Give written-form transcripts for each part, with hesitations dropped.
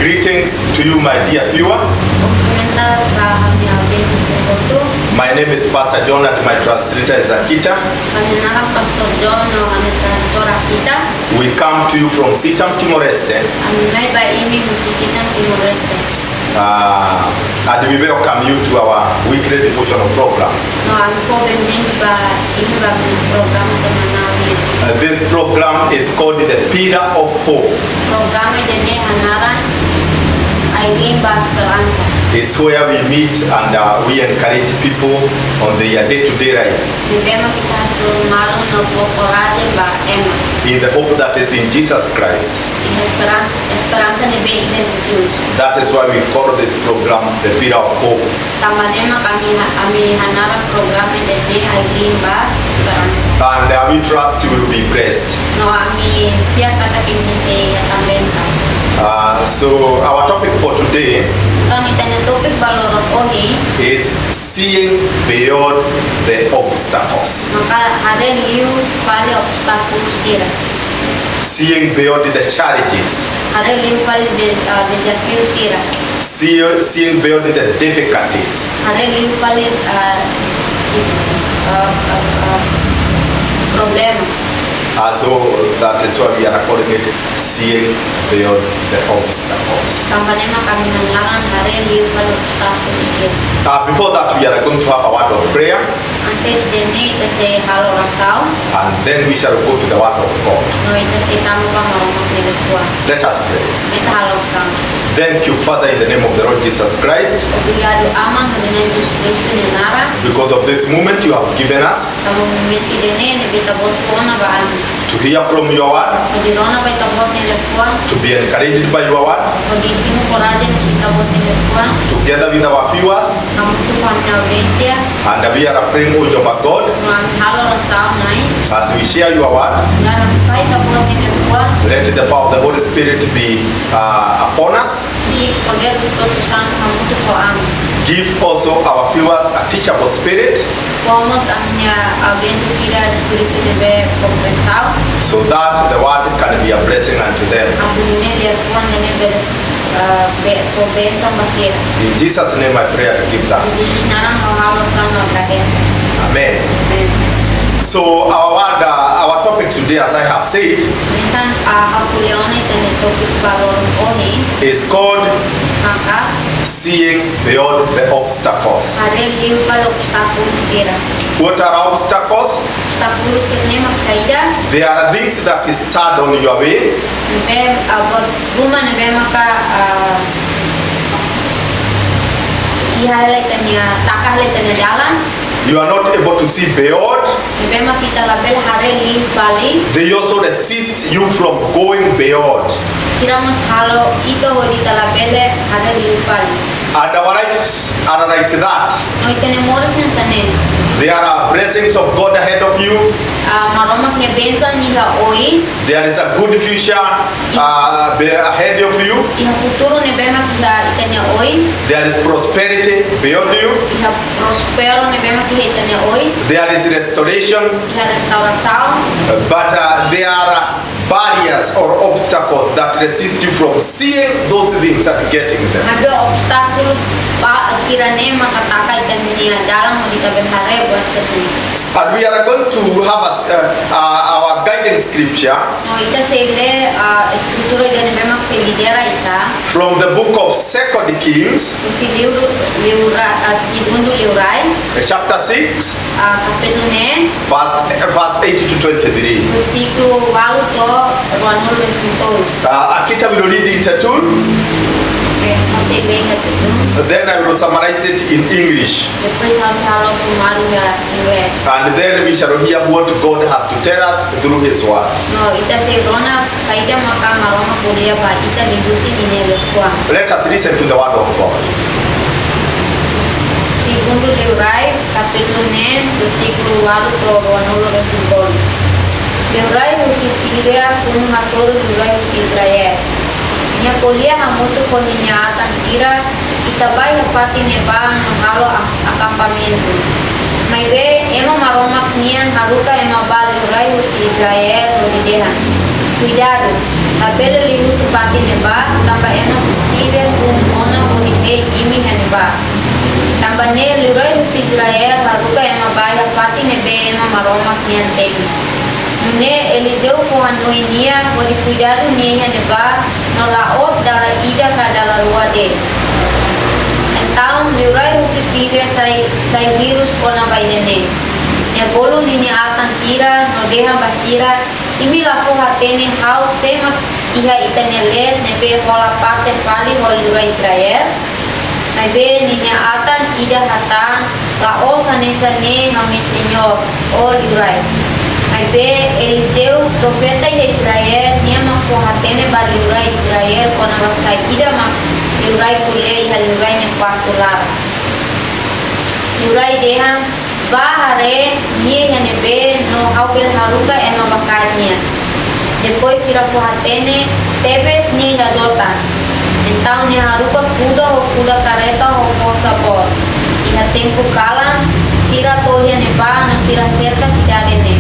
Greetings to you, my dear viewer. My name is Pastor John and my translator is Akita. We come to you from CITAM Timor-Leste. And we welcome you to our weekly devotional program. This program is called the Pillar of Hope. It's where we meet and we encourage people on their day-to-day life. In the hope that is in Jesus Christ. That is why we call this program the Pillar of Hope. And we trust you will be blessed. So our topic for today is seeing beyond the obstacles. Seeing beyond the challenges. Seeing beyond the difficulties. Problema. So that is why we are calling it seeing beyond the obstacles. Before that, we are going to have a word of prayer. And then we shall go to the word of God. Let us pray. Thank you, Father, in the name of the Lord Jesus Christ, because of this moment you have given us to hear from your word, to be encouraged by your word, together with our viewers, and we are praying, O Jehovah God, as we share your word, let the power of the Holy Spirit be upon us. Give also our viewers a teachable spirit, so that the word can be a blessing unto them. In Jesus' name I pray and give that. Amen. So our topic today, as I have said, is called seeing beyond the obstacles. What are obstacles? There are things that stand on your way. You are not able to see beyond. They also resist you from going beyond. And our lives are like that. There are blessings of God ahead of you. There is a good future ahead of you. There is prosperity beyond you. There is restoration. But there are barriers or obstacles that resist you from seeing those things and getting them. And we are going to have our guiding scripture from the book of 2 Kings, chapter 6, verse 8 to 23. Akita will read it too. Then I will summarize it in English. And then we shall hear what God has to tell us through His word. Let us listen to the word of God. Segundo LIURAI, capítulo 9, versículo 4 ao LIURAI sira como matoro LIURAI Israel. Nya polia hamutu koninyaatan sira itabai hafati neba no halo acampamento. Maibe Maromak nian haruka bal LIURAI Israel odidehan. Cuidado, tabela liu sepati neba tambah sisi neba. Tambane LIURAI husu Israel haruka ema baya pati nebe ema Maromak nian temi. Nune Eliseu fohanoi nia bodi cuidado nia neba no laos dala ida ka dala rua de. Então LIURAI husu sira sai virus kona baidene. Nia bolu nini atan sira no deha basira imi la fohatene hau sema iha itanelet nebe hola parte fali hol LIURAI Israel. Maibe nini atan ida hatan laos anesa ne hami senhor o LIURAI. Maibe Eliseu profeta de Israel nia ma fohatene ba LIURAI Israel kona basai ida ma LIURAI kule iha LIURAI ne quarto lar. LIURAI deha ba HARE nia nebe no haupel haruka ema bakarnya. Depois sira fohatene tebes ni hadotan. Então nia haruka kuda careta ho força por. Iha tempo kalan sira tohia neba no sira cerca cidade ne.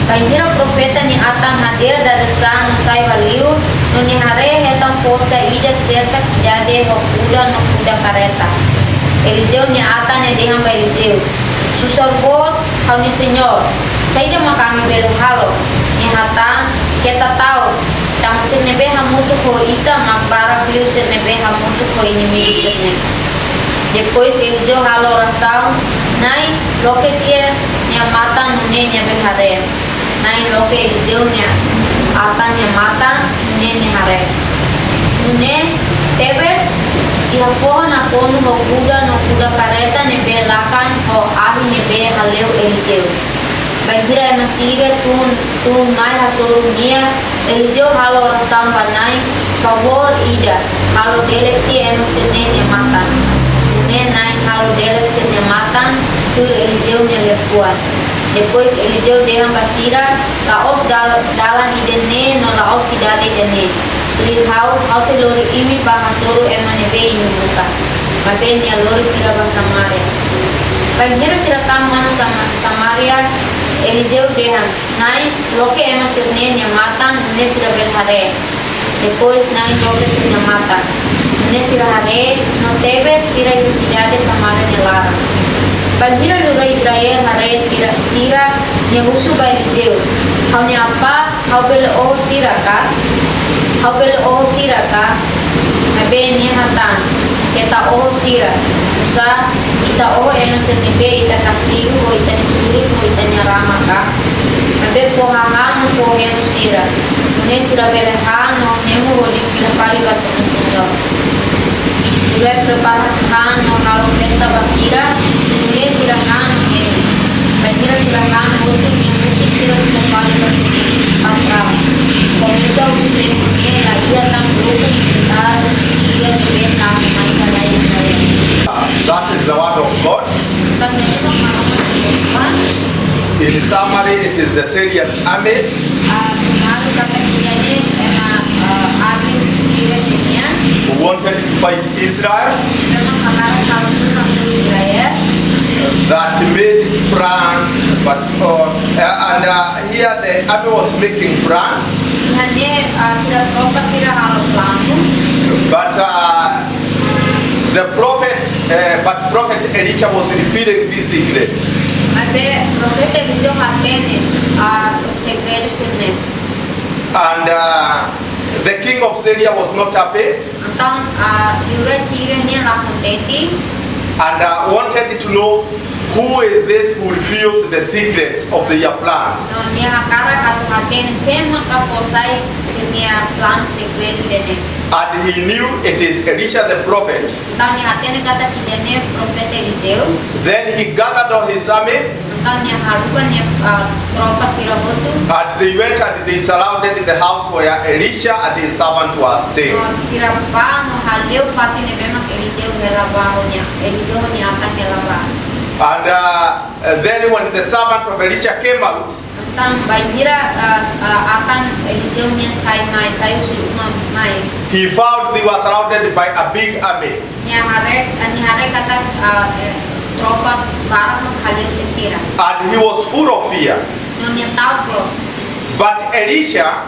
Wainhira profeta ni atan hadir dari sang no sai valiu no ni HARE hetan força ida cerca cidade ho kuda careta. Eliseu ni atan ne deham Eliseu. Susarbot hau ni senhor. Saida makami bel halo. Ni hatan kita tahu tang senebe hamutu ko ita mak barak liu senebe hamutu ko inimigo sene. Depois Eliseu halo rasau nai loke tia ni matan nune ni bel HARE. Nai loke Eliseu ni atan ni matan nune ni HARE. Nune tebes iha foho na konu ho kuda kareta nebe lakan ho ahi nebe haleu Eliseu. Wainhira ema sira tun mai hasoru nia Eliseu halo rasam banai favor ida halo delekti ema sene matan. Nune nai halo delek sene matan tur Eliseu ne lefuan. Depois Eliseu deham basira laos dalan idene no laos cidade idene. Tuir hau se lori imi bahasoru ema nebe imi buka. Mabe nia lori sira ba Samaria. Wainhira sira tamana Samaria Eliseu deham nai loke ema sene nia matan nune sira bel HARE. Depois nai loke sene matan nune sira HARE no tebe sira di cidade Samaria ne lara. Wainhira LIURAI Israel HARE sira nia husu ba Eliseu. Hau ni apa hau bel oh sira ka. Hau bel oh sira ka. Mabe nia hatan kita oh sira. Usa ita oh ema senebe ita castigo ho ita ni surut ho ita ni rama ka. Mabe fohahan no fohem sira. Nune sira bele han no nemu ho di fila fali basa ni senhor. LIURAI preparahan no halo festa basira. Nune sira han no nemu. Wainhira sira han hotu ni hotu sira fila fali basa ni patrao. Comienza un tempo ne la ia tan grupo militar ia nebe tam mai kala Israel. That is the word of God. In summary, it is the Syrian armies who wanted to fight Israel, that made plans, but here the army was making plans, but Prophet Elisha was revealing these secrets. And the king of Syria was not happy and wanted to know who is this who reveals the secrets of their plans. And he knew it is Elisha the prophet. Then he gathered all his army and they went and they surrounded the house where Elisha and his servant were staying. And then when the servant of Elisha came out, he found they were surrounded by a big army. And he was full of fear. But Elisha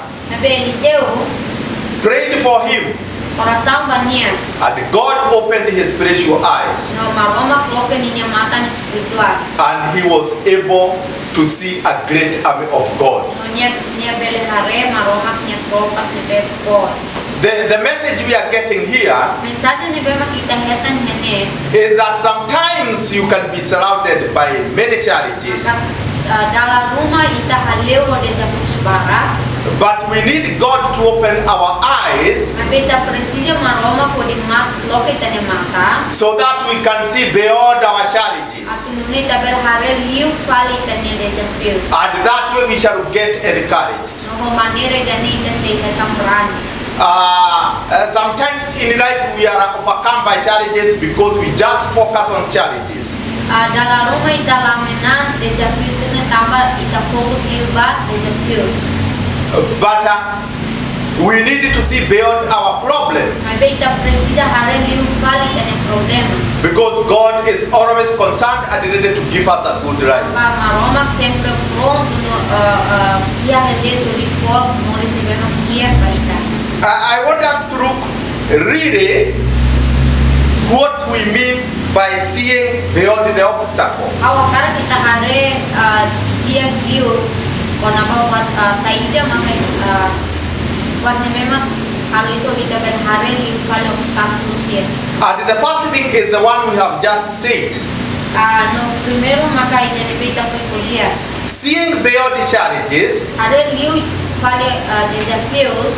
prayed for him Coração banyak. And God opened his spiritual eyes. No Maromak loke niya matan espiritual. And he was able to see a great army of God. No niya bele HARE Maromak niya tropas ni be God. The message we are getting here Mensagem ni be makita hetan hene. is that sometimes you can be surrounded by many challenges, Dala rumah ita haleu hodi dezafiu barak. but we need God to open our eyes Mabita presija Maromak hodi mat loke tane mata. so that we can see beyond our challenges. Asununi tabel HARE LIU FALI dezafiu. And that way we shall get encouraged. No manere gani ita say hetan berani. Sometimes in life we are overcome by challenges because we just focus on challenges. Dalam rumah ita lamenan dezafiu sene tambah ita fokus liubat dezafiu. But we need to see beyond our problems Maibe ita presija HARE LIU FALI tane problema. because God is always concerned and ready to give us a good life. Maromak sempre pronto no ia hede to reform Moris ni memang ia baita. I want us to look really what we mean by seeing beyond the obstacles. Awak kara kita HARE dia liu konapa buat saida maka buat ni memang kalau itu kita ber HARE LIU FALI OBSTAKULO sir. And the first thing is the one we have just said. No primero maka ini kita kuliah. Seeing beyond the challenges HARE LIU FALI dezafius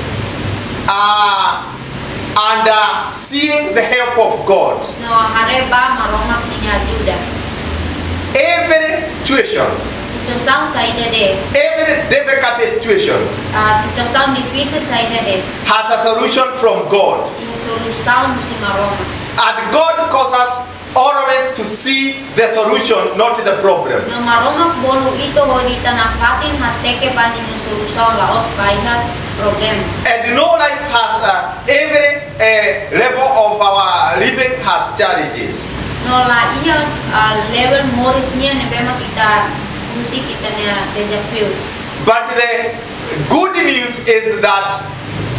and seeing the help of God. no HARE ba Maromak ni ajuda. Every situation, Situação saída de every difficult situation situação difícil saída de has a solution from God. e solução no si Maromak. And God calls us always to see the solution, not the problem. No Maromak bolu ito hodi tanafatin hateke pani no solução laos baiha problema. And no life has every level of our living has challenges. No la ia level Moris niya nebema kita musik kita niya dezafiu. But the good news is that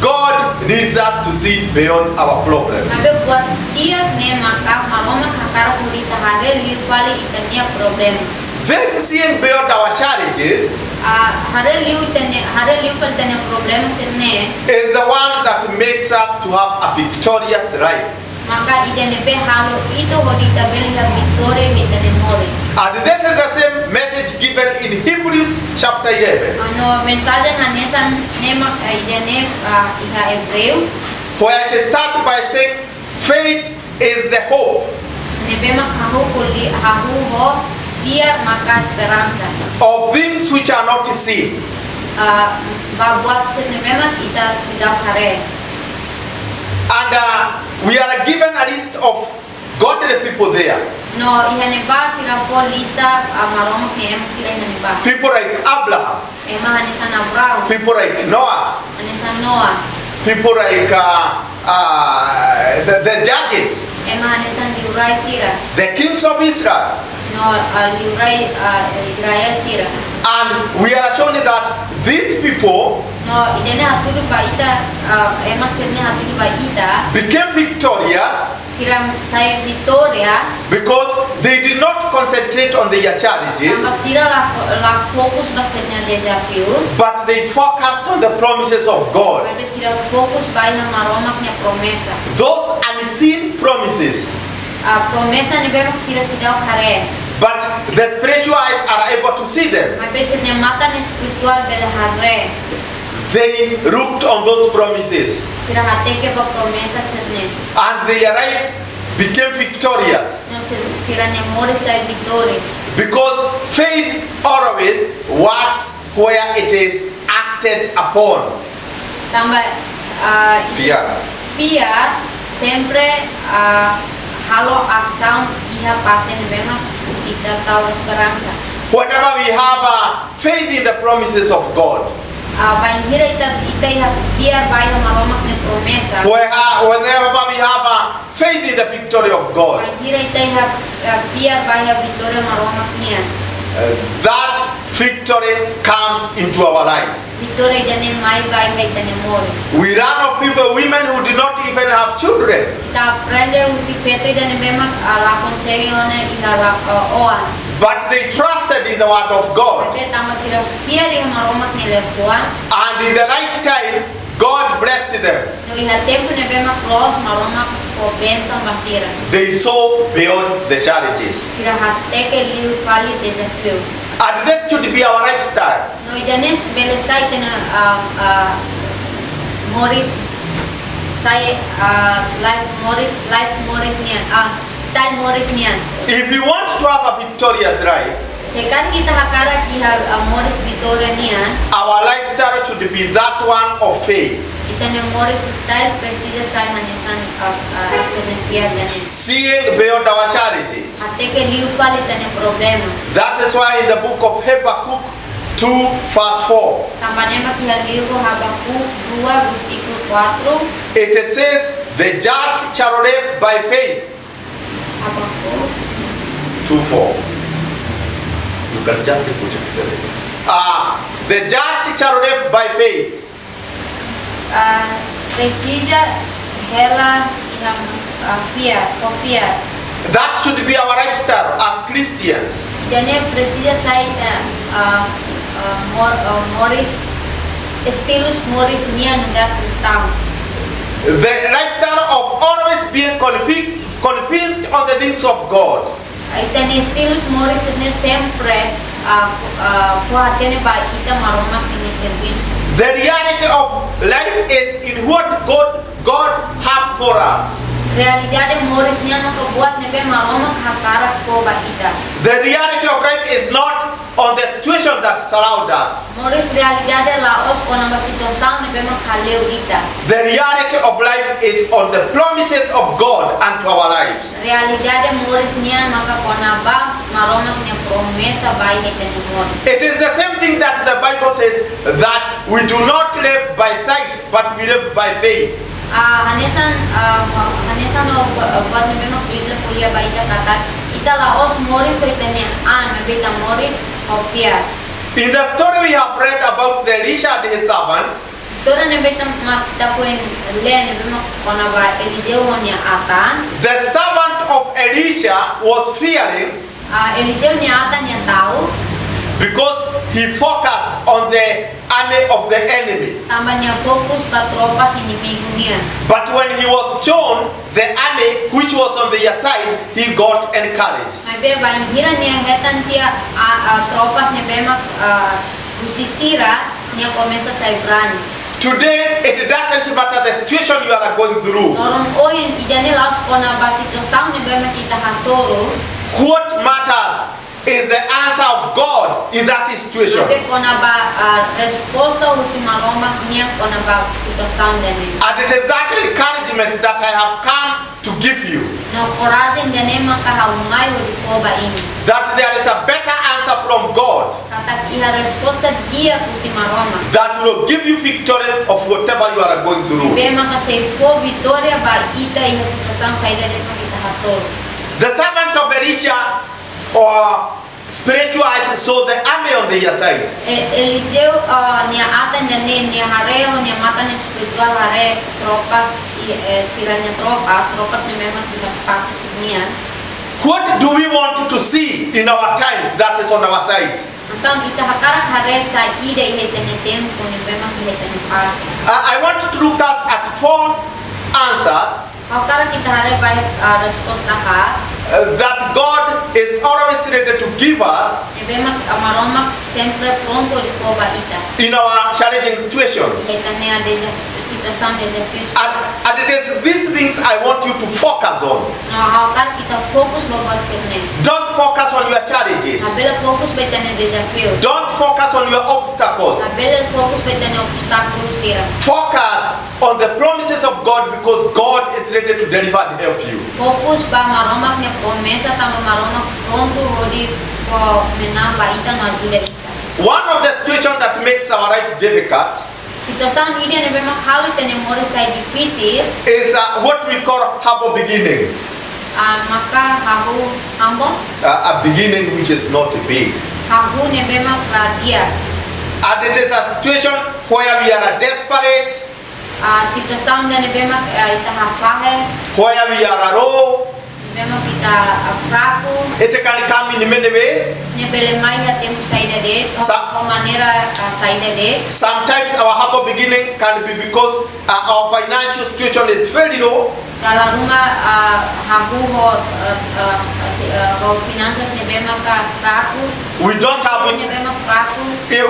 God needs us to see beyond our problems. Nabe buat tiap ne maka Maromak hakara hodi HARE LIU FALI ita niya problema. This seeing beyond our challenges HARE LIU FALI tanya problema sene is the one that makes us to have a victorious life. maka ida nebe halo itu hodi tabeli ya victoria kita ne Moris. And this is the same message given in Hebrews chapter 11, Ano mensagem hanesan nema ida ne iha Hebreu where it starts by saying faith is the hope nebe makahu kuli hahu ho biar maka esperansa. of things which are not seen. Buat sene memang ita sudah HARE. And we are given a list of godly people there. No iha ne ba sila fo lista Maromak ne em sila iha ne ba. People like Abraham, Ema hanesan Abraham, people like Noah, hanesan Noah, people like the judges, ema hanesan LIURAI sira. the kings of Israel. No LIURAI Israel sira. And we are shown that these people No idene haturu ba ita ema sirne haturu ba ita became victorious sira saya Victoria. because they did not concentrate on their challenges, Maka sila la fokus basenya dezafiu. but they focused on the promises of God. Maka sila fokus bayi na Maromaknya promesa. Those unseen promises, Promesa ni bema sila sidau HARE. but the spiritual eyes are able to see them. Maka sila matan espiritual bela HARE. They looked on those promises Sila hateke ba promesa sirne. and their life became victorious No sila ne Moris ay Victoria. because faith always works where it is acted upon. Tambah Fear. Fear sempre halo aksam iha parte ni bema kita tahu esperansa. Whenever we have faith in the promises of God, Wainhira ita iha fear bayi na Maromak ni promesa. whenever we have faith in the victory of God, Wainhira ita iha fear bayi na Victoria Maromak niya. that victory comes into our life. Vitore jane Maibe haitane Moris. We learn of people, women who did not even have children. Kita aprende usi feto jane bema la consegue one ina la oan. But they trusted in the word of God. Tapi tama sila fieri maromak ni lefua. And in the right time, God blessed them. No iha tempo ne bema close maromak ko bensa masira. They saw beyond the challenges. Sila hateke liu fali dezafiu. And this should be our lifestyle. No idanes bele sai tena Moris sai life Moris nian style Moris nian. If you want to have a victorious life, Sekarang kita hakara kiha Moris Victoria nian. our lifestyle should be that one of faith. Kita ne Moris style precisa sai hanesan semempia dan. Seeing beyond our challenges. Hateke liu fali tene problema. That is why in the book of Habakkuk 2 verse 4, Tambanema kiha livro Habakuk 2 versículo 4. it says, the just shall live by faith. Habakuk 2:4. You can just put it together. The just shall live by faith. precisa ela confia. That should be our lifestyle as Christians. Jane precisa sai Moris estilus Moris nian da cristão. The lifestyle of always being convinced on the things of God. Itane estilus Moris ne sempre fuatene ba kita maromak ni serviço. The reality of life is in what God has for us. Realidade Moris nian no buat nebe maromak hakara ko ba kita. The reality of life is not on the situation that surrounds us. Moris realidade laos ona ba situação nebe mak haleu ita. The reality of life is on the promises of God unto our lives. Realidade Moris nian maka kona ba maromak ne promesa ba itane Moris. It is the same thing that the Bible says, that we do not live by sight, but we live by faith. Hanesan no buat nebe mak kuliah ba ita katak ita laos Moris so itane beta Moris ofia. In the story we have read about the Elisha and his servant, História nebe mak ta fuen le nebe mak kona ba Eliseu honia ata. the servant of Elisha was fearing Eliseu ni ata ni tahu because he focused on the army of the enemy. tambahnya fokus pa tropas inimigo niya. But when he was shown the army which was on their side, he got encouraged. Maibe wainhira niya hetan tia tropas niya bemak sira niya começa a ibrani. Today, it doesn't matter the situation you are going through. Noron ohen ijane laos kona ba situação niya bemak kita hasoro. What matters is the answer of God in that situation. Maibe kona ba resposta husu maromak niya kona ba situação dene. And it is that encouragement that I have come to give you. No coragem dene makahaungai hodi ko ba ini. That there is a better answer from God Katak iha resposta dia husu maromak. that will give you victory of whatever you are going through. Bema kasi fo vitória ba ita iha situação saída de kita hasoro. The servant of Elisha or spiritual eyes saw the army on their side. Eliseu nia ata nene nia HARE nia matan espiritual HARE tropas siranya tropas ne memang kita pakai sini. What do we want to see in our times that is on our side? Angkang kita hakara HARE sa ida ihetene tempo ne memang ihetene pakai. I want to look us at 4 answers Hakara kita HARE baik resposta ka. That God is always ready to give us Ne memang maromak sempre pronto di ko ba ita. in our challenging situations. Ihetene ada situação dezafiu. And it is these things I want you to focus on. No hakara kita fokus babak sini. Don't focus on your challenges. Abela fokus betane dezafiu. Don't focus on your obstacles. Abela fokus betane obstakulu sira. Focus on the promises of God, because God is ready to deliver and help you. Fokus ba maromak ne promesa tama maromak pronto hodi ko menamba ita na ajuda ita. One of the situations that makes our life difficult Situação ini ne bema halu tene Moris sai difícil is what we call humble beginning. maka A beginning which is not big. hahu ne bema dia. And it is a situation where we are desperate, Situação da nebe mak ita hafahe, where we are low. nebe mak kita fraco, It can come in many ways. nebe mai ha temos saída de, Sa- maneira saída de. Sometimes our humble beginning can be because our financial situation is very low. Dalam rumah habu ho finanças nebe mak fraco, We don't have nebe mak fraco.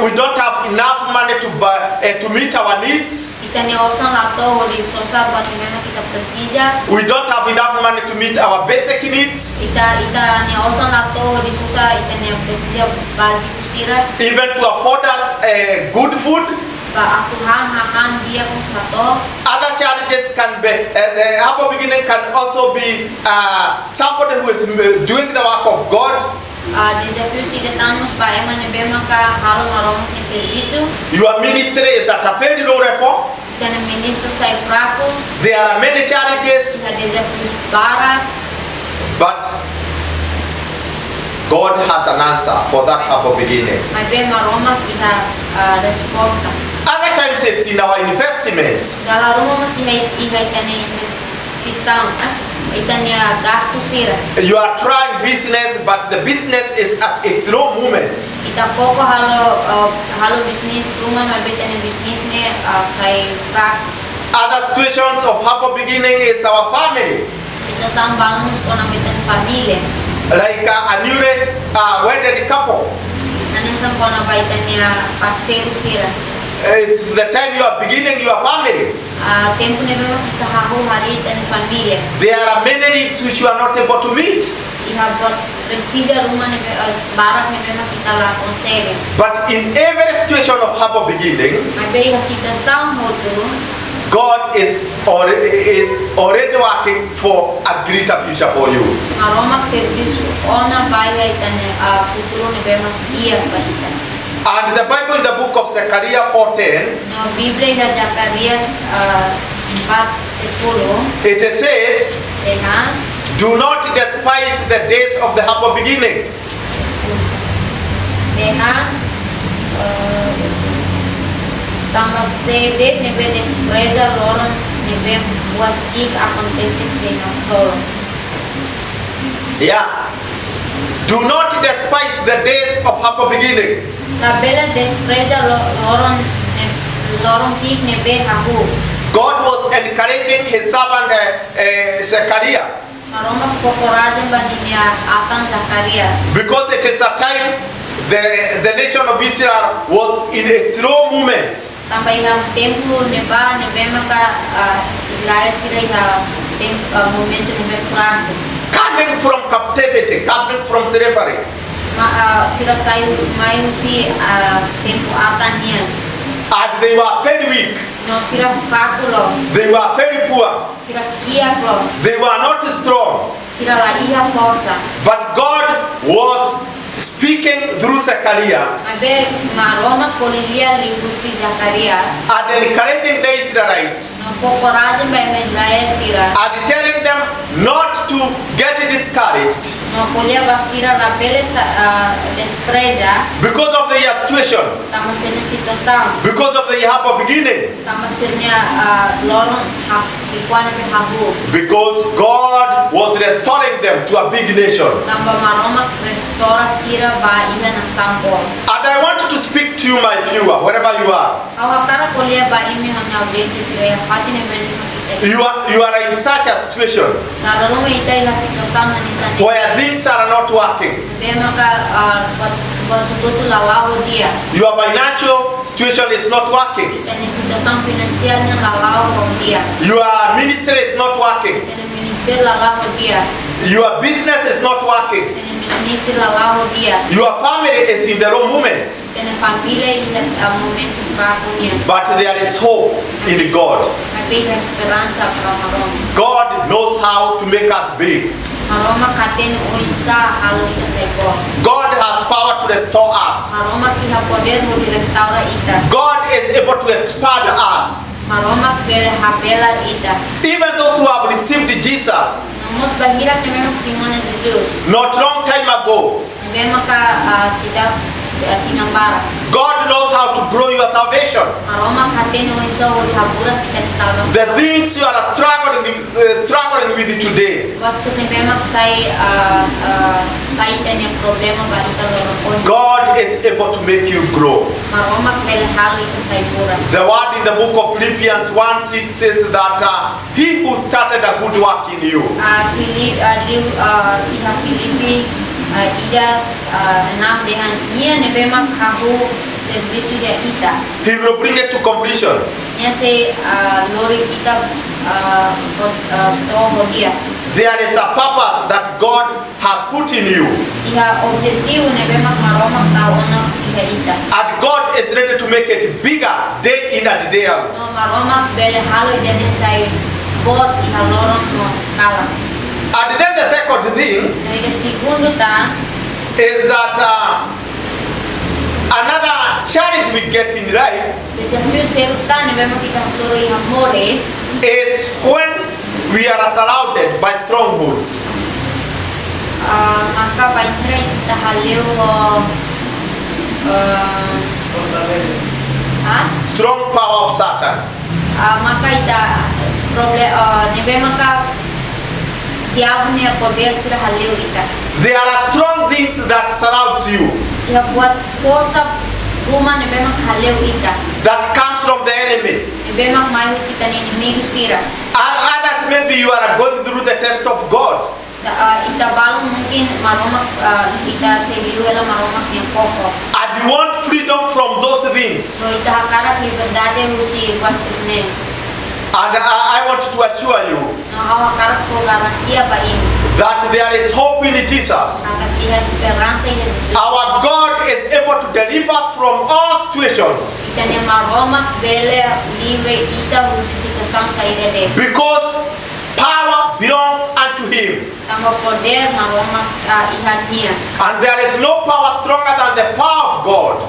we don't have enough money to buy to meet our needs. Kita ni orsan lato ho di sosa buat nebe mak kita precisa. We don't have enough money to meet our basic needs, Ita ni orsan lato ho di sosa ita ni precisa bagi sira. even to afford us good food. Ba aku han dia pun sato. Other challenges can be, the humble beginning can also be somebody who is doing the work of God. Dezafiu CITAM ba ema nebe mak haleu Maromak ni serviço. Your ministry is at a very low level. Dan ministro sai fraco. There are many challenges, Kita dezafiu barak. but God has an answer for that humble beginning. Maibe Maromak kita resposta. Other times it's in our investments. Dalam rumah masih ihaitan investição, ihaitan gasto sira. You are trying business, but the business is at its low moments. Kita poko halo bisnis rumah maibe tan bisnis ne sai fraco. Other situations of humble beginning is our family. Kita sambang mus kona betan família. Like a newly wedded couple. Nanin sang kona baitan parceiro sira. It's the time you are beginning your family. Tempo ne memang kita hahu hari tan família. There are many needs which you are not able to meet. Iha buat precisa rumah ne barak ne memang kita la consegue. But in every situation of humble beginning, Maibe iha situação hotu. God is already working for a greater future for you. Maromak serviço ona vai itan futuro ne memang dia baitan. And the Bible in the book of Zechariah 4:10, No Biblia iha Zacarias 4:10 it says, dengan do not despise the days of the humble beginning. tambah sede nebe despreza loron nebe buat ik acontece sem solo. Yeah. Do not despise the days of humble beginning. Tabela despreza loron ik nebe hahu. God was encouraging his servant Zechariah, Maromak pokorajan baninya akan Zacarias. because it is a time the nation of Israel was in its low moments. Tambah iham tempo neba nebe maka Israel sila iha momento nebe fraco. Coming from captivity, coming from slavery. Sila sayu mayu si tempo akan niya. And they were very weak. No sila fraco lo. They were very poor. Sila kia lo. They were not strong. Sila la iha força. But God was speaking through Zechariah Maibe Maromak kolilia lihusi Zacarias. and encouraging the Israelites No pokorajan ba Israel sila. and telling them not to get discouraged No kolia ba sila la pele despreza. because of the situation, Tama sila situação. because of the humble beginning, Tama sila loron ikuan be habu. because God was restoring them to a big nation. Tamba Maromak restora sira ba iha na sampo. And I want to speak to you, my viewer, wherever you are. Awakara kolia ba imi hanya audiensi sira ya fatine meni kita. You are in such a situation Na lorong ita iha situação na nisani. where things are not working. Bema ka batututu lalau dia. Your financial situation is not working. Kita ni situação finansialnya lalau dia. Your ministry is not working. Kita ni minister lalau dia. Your business is not working. Kita ni minister lalau dia. Your family is in the wrong moments. Kita ni família iha momento fraco niya. But there is hope in God. Tapi iha esperança para Marom. God knows how to make us big. Maroma katen oisa halu ita seko. God has power to restore us. Maroma kiha poder ho di restaura ita. God is able to expand us. Maroma kele habela ita. Even those who have received Jesus Namos bahira ni memang Simone Juju. not long time ago, Memang ka sida tinang barak. God knows how to grow your salvation. Maromak hatene wenso hodi habura sitan salvation. The things you are struggling with today. Waktu nebemak sai tene problema ba ita lorong. God is able to make you grow. Maromak bel halu ita sai pura. The word in the book of Philippians 1:6 says that he who started a good work in you. Filipi ida nam dehan nia nebemak hahu servisu dia ita. He will bring it to completion. Nia se lori kita to hodia. There is a purpose that God has put in you. Iha objektif nebemak maromak taona iha ita. And God is ready to make it bigger day in and day out. No maromak bele halu jane sai bot iha lorong no kala. And then the second thing is that another challenge we get in life is when we are surrounded by strongholds. Maka wainhira kita haleu strong power of Satan. Maka ita problem nebe maka tiapnya poder sira haleu ita. There are strong things that surrounds you. Ya buat força rumah nebe mak haleu ita. That comes from the enemy. Nebe mak mai sita ni inimigo sira. Others maybe you are going through the test of God. Ita baru mungkin maromak ita seliuela maromak yang pokok. And you want freedom from those things. So ita hakarat liberdade husi buat sebenarnya. And I want to assure you that there is hope in Jesus. Our God is able to deliver us from all situations. Because power belongs unto Him. And there is no power stronger than the power of God.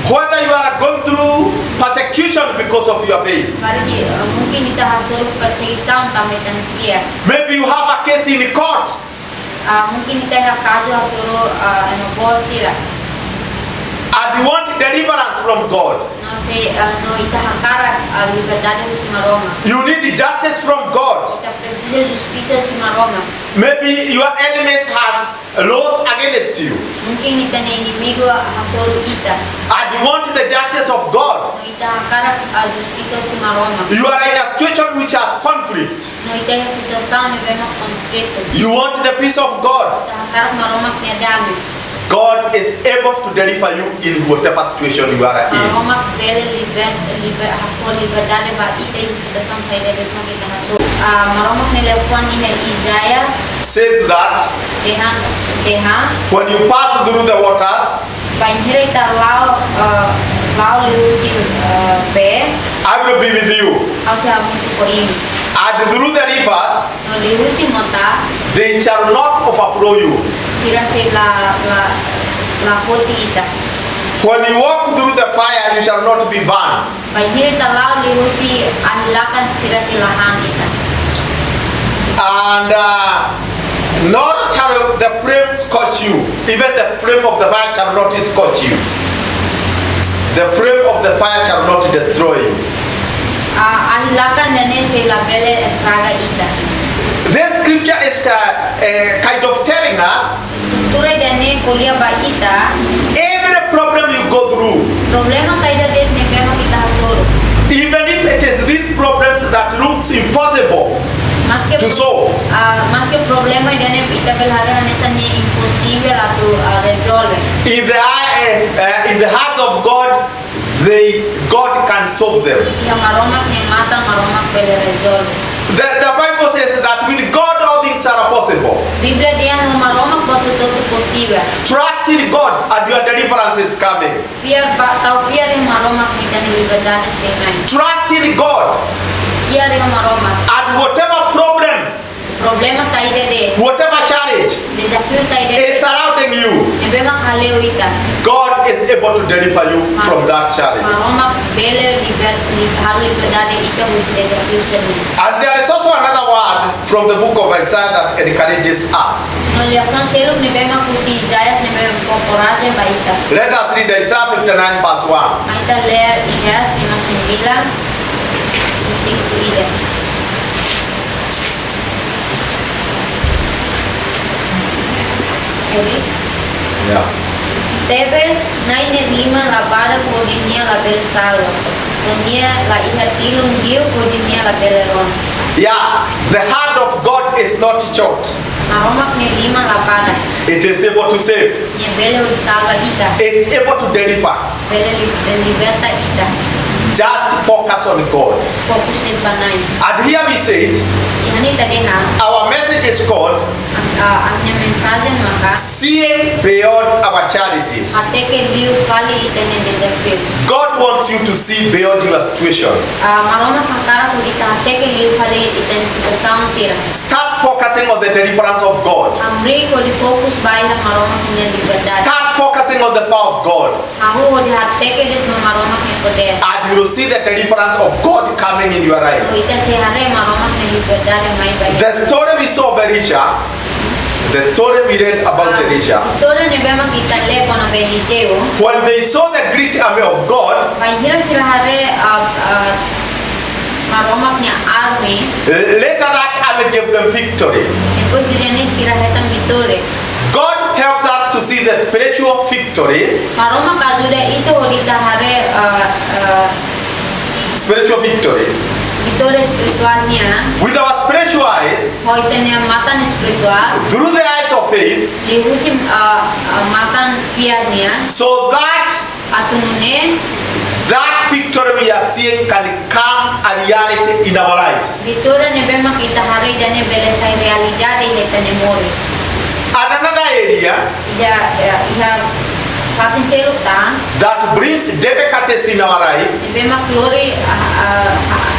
Whether you are going through persecution because of your faith, maybe you have a case in court, and you want deliverance from God. You need justice from God. Maybe your enemies has laws against you, and you want the justice of God. You are in a situation which has conflict. You want the peace of God. God is able to deliver you in whatever situation you are in. Says that when you pass through the waters, I will be with you. And through the rivers, they shall not overflow you. When you walk through the fire, you shall not be burned. And nor shall the flame scorch you. Even the flame of the fire shall not scorch you. The flame of the fire shall not destroy you. This scripture is kind of telling us every problem you go through, even if it is these problems that looks impossible to solve, in the heart of God, God can solve them. The Bible says that with God all things are possible. Trust in God and your deliverance is coming. Trust in God and whatever problem, whatever challenge is surrounding you, God is able to deliver you from that challenge. And there is also another word word from the book of Isaiah that encourages us. No liação selo ni bema kusi Isaiah ni bema coragem baita. Let us read Isaiah 59 verse 1. Baita ler Isaiah 59 5 ida. Yeah. Teves naine lima la vara podinia la bel salva. Ponia la hija tilum dio podinia la beleron. Yeah, the hand of God is not short. Maromak ne lima la vara. It is able to save. Ne bele salva ita. It's able to deliver. Bele liberta ita. Just focus on God. Fokus nel banai. And here we said, Ihani tadeha. our message is called Ahnya mensagem maka. seeing beyond our challenges. Hateke liu fali itene dezafiu. God wants you to see beyond your situation. Maromak hakara kulita hateke liu fali itene situação sira. Start focusing on the deliverance of God. Amri ko di fokus baia maromak ne liberdade. Start focusing on the power of God. Aku ho di hateke di maromak ne poder. And you will see the deliverance of God coming in your life. Ita se hare maromak ne liberdade mai baia. The story we saw of Elisha, the story we read about Elisha, História ne bema kita le kono Eliseu. when they saw the great army of God, Wainhira sira hare maromak ne army. later that army gave them victory. Depois dia ne sira hetam vitória. God helps us to see the spiritual victory, Maromak ajuda itu ho di hare spiritual victory. vitória espiritualnya. With our spiritual eyes, Ho itene matan espiritual. through the eyes of faith, Lihusim matan fiarnya. so that Atunune that victory we are seeing can come a reality in our lives. vitória ne bema kita hare jane beleza realidade hetane Moris. And another area Ia fatin selutan that brings difficulties in our life, ne bema klori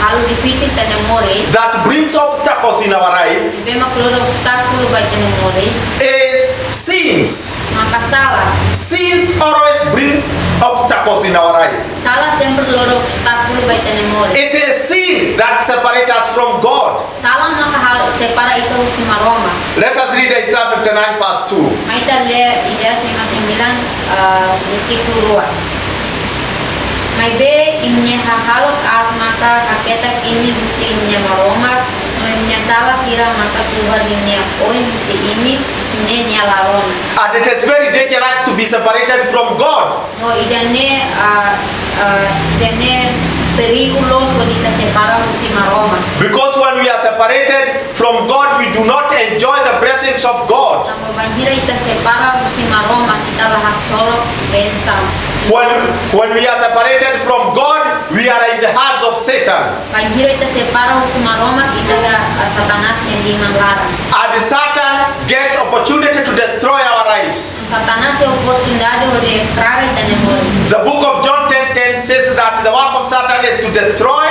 halu difícil tane Moris. that brings obstacles in our life, Ne bema klori obstakulu bai tane Moris. is sins. Maka salah. Sins always bring obstacles in our life. Salah sempre loro obstakulu bai tane Moris. It is sin that separates us from God. Salah maka hal separa itu si maroma. Let us read Isaiah 59 verse 2. Maita le Isaiah 59 versículo 2. Maibe imnya hahalok maka haketa kimi musi imnya maroma no imnya salah sira maka suhar imnya oi musi imi imnya larona. And it is very dangerous to be separated from God. No idane periculoso dita separa musi maroma. Because when we are separated from God, we do not enjoy the blessings of God. Tamo banhira ita separa musi maroma kita lahak solo bensam. When we are separated from God, we are in the hands of Satan. Banhira ita separa musi maroma kita Satanas yang dimanglarang. And Satan gets opportunity to destroy our lives. Satanas é oportunidade de estragar e tenemor. The book of John 10:10 says that the work of Satan is to destroy,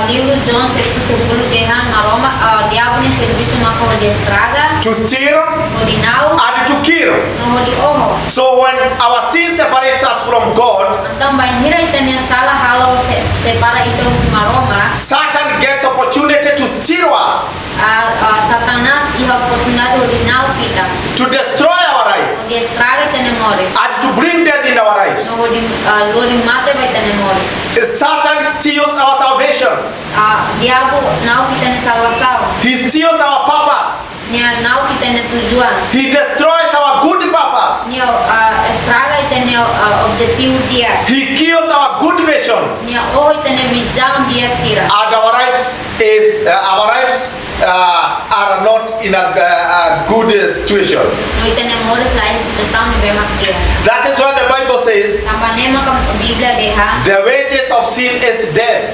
Livro John 10:10 terra maroma diabo ne serviço mako de estraga, to steal, de nau, and to kill. no de oho. So when our sin separates us from God, Então banhira itania sala halo separa itu si maroma. Satan gets opportunity to steal us, Satanas iha oportunidade de nau kita, to destroy our life, de estraga e tenemor. and to bring death in our lives. No de lori mate vai tenemor. Satan steals our salvation. Diabo nau kita ne salvação. He steals our purpose. Nia nau kita ne tujuan. He destroys our good purpose. Nia estraga e tene objetivo dia. He kills our good vision. Nia oh e tene visão dia sira. And our lives are not in a good situation. No e tene Moris lain situação de bema dia. That is why the Bible says Tampanema kam Biblia deha. the wages of sin is death.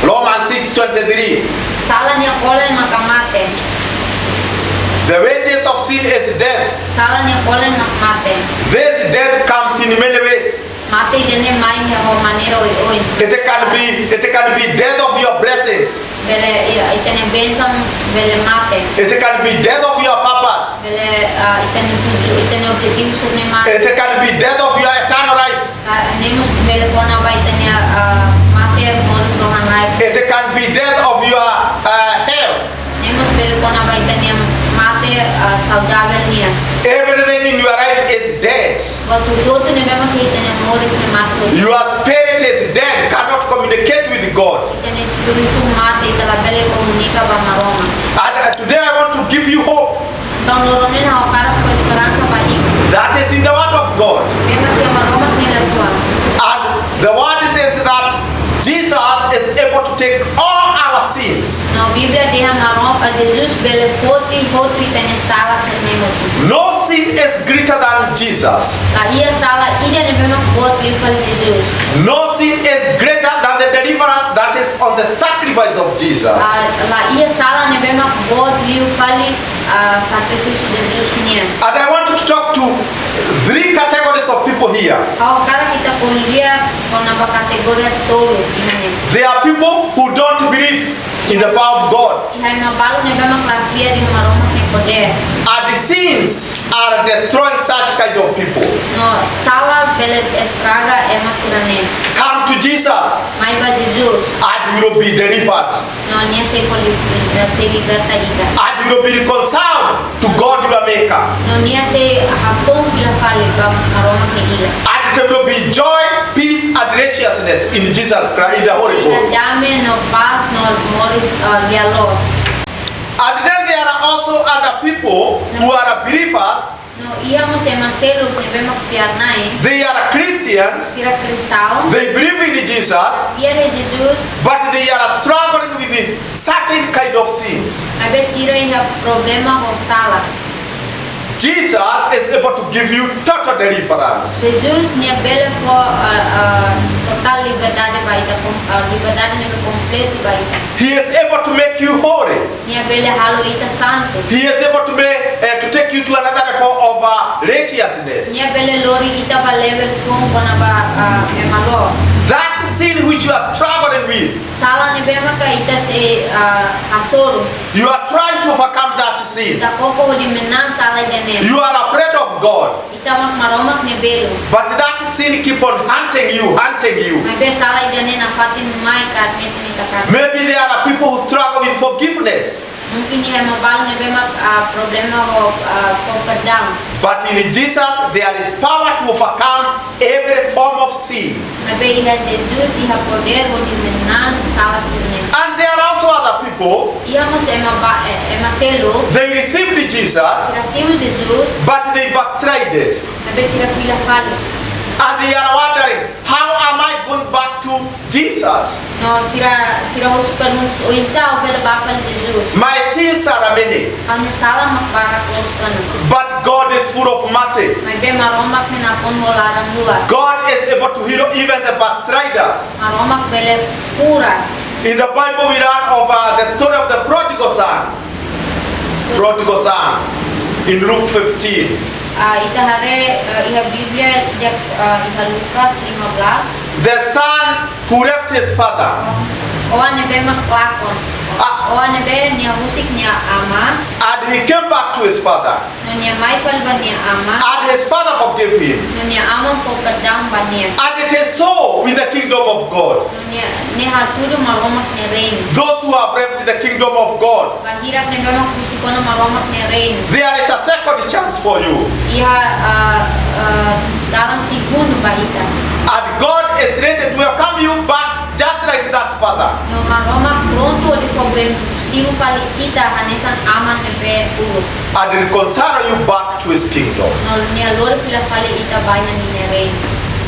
Romans 6:23. Salah nia kolen makamate. The wages of sin is death. Salah nia kolen makamate. This death comes in many ways. Mate jene mai nia ho manero oi. It can be death of your blessings. Bele itene bensam bele mate. It can be death of your purpose. Bele itene tuju itene objetivo sene mate. It can be death of your eternal life. Nemos bele kona vai itene mate Moris rohan life. It It can be death of your health. Nemos bele kona baita niya mate saudável niya. Everything in your life is dead. Waktu todo ne bema kita niya Moris ne mate. Your spirit is dead, cannot communicate with God. Kita ne espiritu mate itala bele komunika ba Maromak. And today I want to give you hope. Então loronin hao kara ko esperansa ba ibu. That is in the word of God. Bema kia Maromak nila tua. And the word says that Jesus is able to take all our sins. No Biblia diha Maromak Jesus bele foti itane sala sa nemo. No sin is greater than Jesus. La ia sala ida ne bema buat liu fali Jesus. No sin is greater than the deliverance that is on the sacrifice of Jesus. La ia sala ne bema buat liu fali sacrifice Jesus niya. And I want you to talk to three categories of people here. Hao kara kita kulia kona ba kategoria tolo ihane. There are people who don't believe in the power of God. Ihane no balu ne bema klasia di Maromak ne poder. And the sins are destroying such kind of people. No sala bele estraga ema sirane. Come to Jesus Maibe Jesus. and you will be delivered. No niya se liberta ida. And you will be reconciled to God your maker. No niya se hapong bila fali ba Maromak ne ila. And there will be joy, peace and righteousness in Jesus Christ, in the Holy Ghost. Dame no paz no Moris lialo. And then there are also other people who are believers. No íamos en Marcelo ne bema piarnai. They are Christians. Sira cristal. They believe in Jesus, Viere Jesus. but they are struggling with certain kind of sins. Abe sira iha problema ho sala. Jesus is able to give you total deliverance. Jesus ne bele for total liberdade baita liberdade ne completo baita. He is able to make you holy. Ne bele halo ita santo. He is able to take you to another level of righteousness. Ne bele lori ita ba level fon kona ba emalo. That sin which you are struggling with, Sala ne bema ka ita se hasoro. you are trying to overcome that sin. Ita koko ho di menan sala dene. You are afraid of God, Ita mak Maromak ne belo. but that sin keep on hunting you. Mabe sala dene na fatin mai kat metin ita kat. Maybe there are people who struggle with forgiveness, Mungkin iha mabalo ne bema problema ho perdam. but in Jesus there is power to overcome every form of sin. Mabe iha Jesus iha poder ho di menan sala sine. And there are also other people, Iha mos ema selo. they received Jesus, Sira simu Jesus. but they backslided. Mabe sira fila fali. And they are wondering, how am I going back to Jesus? No sira ho super mus o isa o bela bafal Jesus. My sins are many, Kami sala mak barak oskan. but God is full of mercy. Mabe Maromak ne napon ho larang dua. God is able to heal even the backsliders. Maromak bele pura. In the Bible we learn of the story of the prodigal son. Prodigal son in Luke 15. Ita hare iha Biblia jak iha Lukas 15. The son who left his father. Oa ne be mak lakon. Oa ne be nia musik nia ama. And he came back to his father. No nia maifal ba nia ama. And his father forgave him. No nia ama fo perdam ba nia. And it is so with the kingdom of God. No nia ne haturu Maromak ne rein. Those who have left the kingdom of God, Bahirap ne be mak kusikono Maromak ne rein. there is a second chance for you. Iha dalam sigun ba ita. And God is ready to welcome you back just like that father. No Maromak pronto di problem siu fali ita hanesan aman ne be uru. And reconcile you back to his kingdom. No nia lor fila fali ita baina ni ne rein.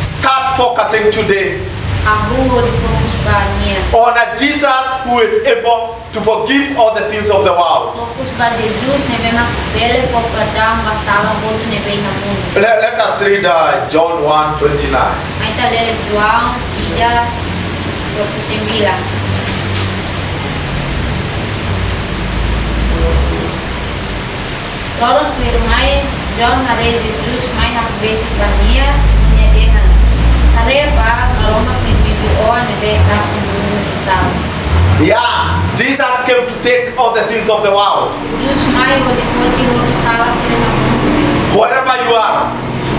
Start focusing today Abu ho di fokus ba nia. on a Jesus who is able to forgive all the sins of the world. Fokus ba Jesus ne be mak bele fo perdam masalah botu ne be na mun. Let us read John 1:29. Aita le João 3:29. Toros firmai John hare Jesus mai hak basic bania menyedehan. Hare ba Maromak ne video ne be kas mun sal. Yeah, Jesus came to take all the sins of the world. Jesus mai ho di foti ho sala sire na mun. Wherever you are,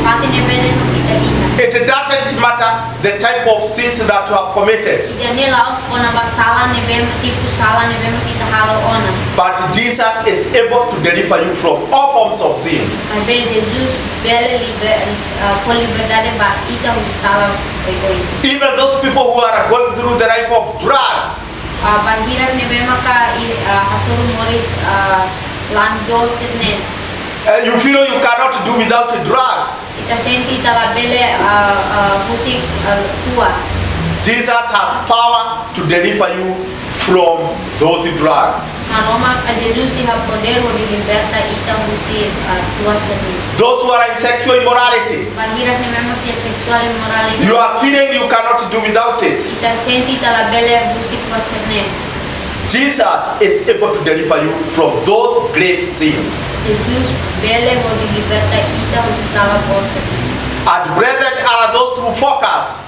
Pati ne bele no kita ina. it doesn't matter the type of sins that you have committed. Ida ne laos kona na basala ne bema tipu sala ne bema kita halo ona. But Jesus is able to deliver you from all forms of sins. Mas Jesus bele for liberdade ba ita usala oi. Even those people who are going through the life of drugs. Wainhira ne bema ka hasuru Moris lando sitne. You feel you cannot do without drugs. Ita senti tala bele musik tua. Jesus has power to deliver you from those drugs. Those who are in sexual immorality. You are feeling you cannot do without it. Jesus is able to deliver you from those great sins. And blessed are those who focus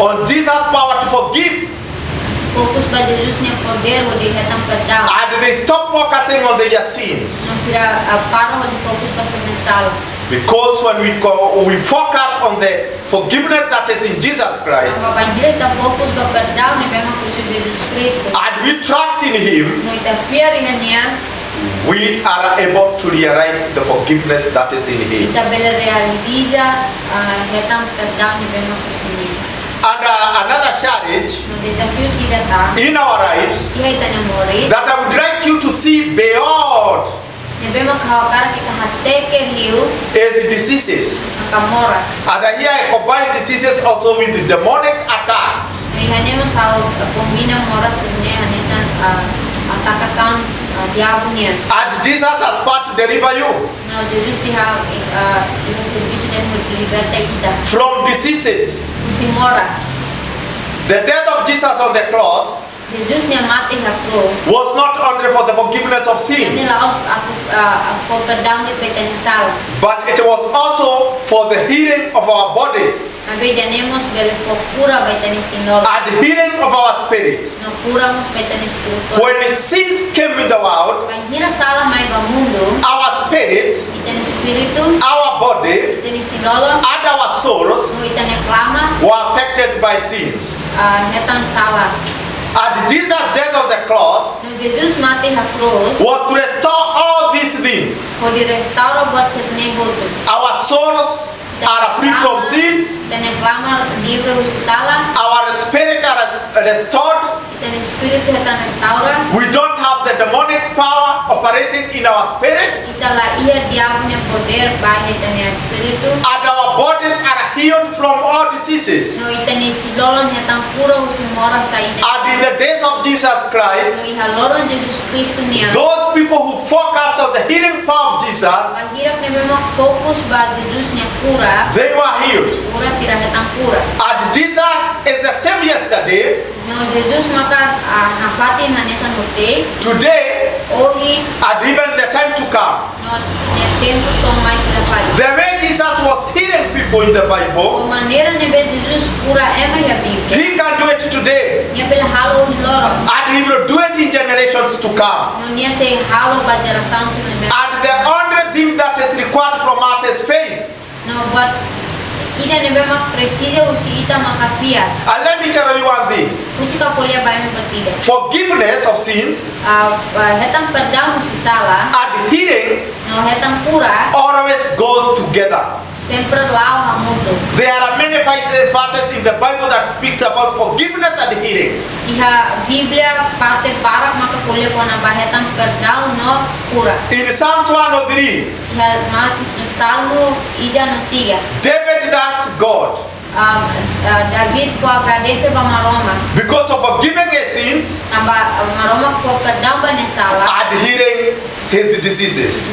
on Jesus' power to forgive. And they stop focusing on their sins. Because when we focus on the forgiveness that is in Jesus Christ, and we trust in Him, we are able to realize the forgiveness that is in Him. And another challenge in our lives that I would like you to see beyond is diseases. And here I combine diseases also with the demonic attacks. And Jesus has power to deliver you from diseases. The death of Jesus on the cross was not only for the forgiveness of sins, but it was also for the healing of our bodies and healing of our spirit. When the sins came in the world, our spirit, our body, and our souls were affected by sins. And Jesus' death on the cross was to restore all these things. Our souls are free from sins. Our spirit are restored. We don't have the demonic power operating in our spirits. And our bodies are healed from all diseases. And in the days of Jesus Christ, those people who focused on the healing power of Jesus, they were healed. And Jesus is the same yesterday, today, and even the time to come. The way Jesus was healing people in the Bible, He can do it today. And He will do it in generations to come. And the only thing that is required from us is faith. And let me tell you one thing. Forgiveness of sins and healing always goes together. There are many verses in the Bible that speaks about forgiveness and healing. In Psalms 103, David thanks God because of forgiving his sins and healing his diseases.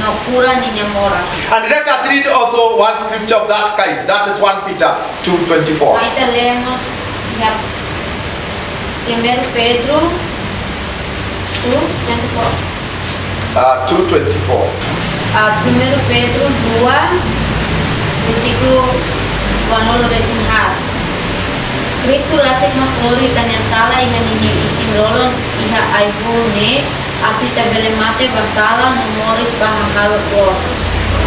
And let us read also one scripture of that kind. That is 1 Peter 2:24. 2:24. 1 Pedro 2, versículo 1. Kristo rasik maklori kanya sala iha nini isin rolon iha aibune aku tabele mate basala no Moris bahangalo ko.